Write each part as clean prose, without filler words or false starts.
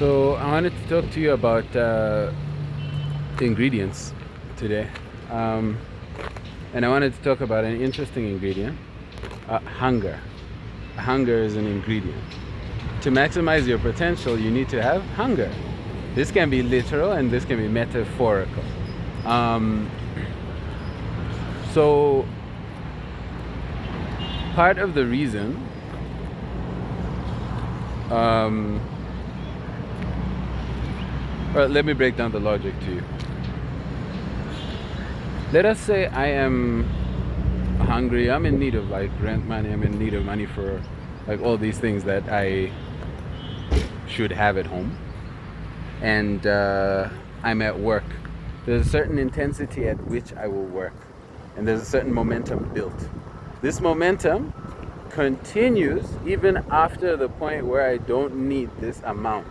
So I wanted to talk to you about ingredients today, um, and I wanted to talk about an interesting ingredient: hunger. Hunger is an ingredient. To maximize your potential, you need to have hunger. This can be literal and this can be metaphorical. Um, so part of the reason well, let me break down the logic to you. Let us say I am hungry. I'm in need of like rent money. I'm in need of money for like all these things that I should have at home. And I'm at work. There's a certain intensity at which I will work. And there's a certain momentum built. This momentum continues even after the point where I don't need this amount.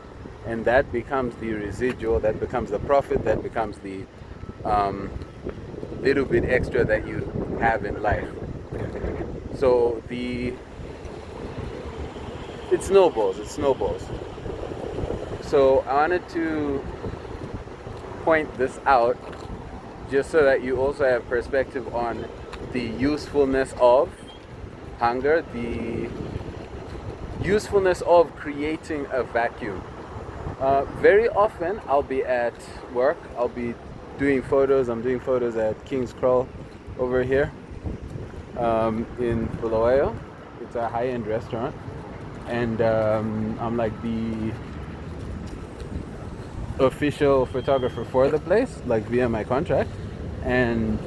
And that becomes the residual, that becomes the profit, that becomes the little bit extra that you have in life. So it snowballs. So I wanted to point this out just so that you also have perspective on the usefulness of hunger, the usefulness of creating a vacuum. Very often I'll be at work, I'll be doing photos. I'm doing photos at King's Crawl over here in Bulawayo. It's a high-end restaurant, and I'm like the official photographer for the place, like via my contract. And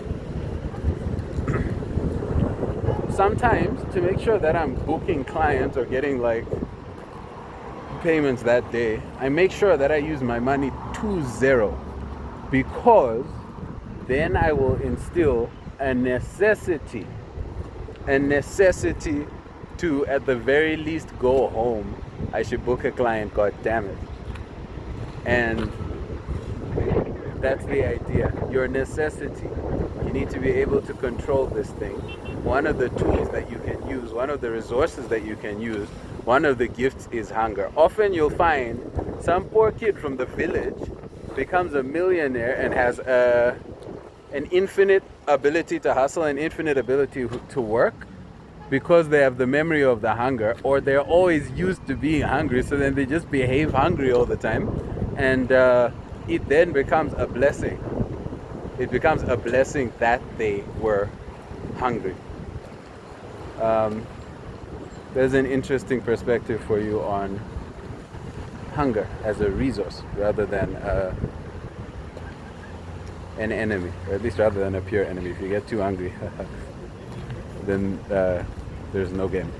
sometimes to make sure that I'm booking clients or getting like payments that day, I make sure that I use my money to zero, because then I will instill a necessity to at the very least go home. I should book a client, god damn it. And that's the idea. Your necessity. You need to be able to control this thing. One of the tools that you can use, one of the resources that you can use, one of the gifts is hunger. Often you'll find some poor kid from the village becomes a millionaire and has an infinite ability to hustle, an infinite ability to work, because they have the memory of the hunger, or they're always used to being hungry, so then they just behave hungry all the time. And it then becomes a blessing. It becomes a blessing that they were hungry. There's an interesting perspective for you on hunger as a resource rather than an enemy, or at least rather than a pure enemy. If you get too hungry, then there's no game.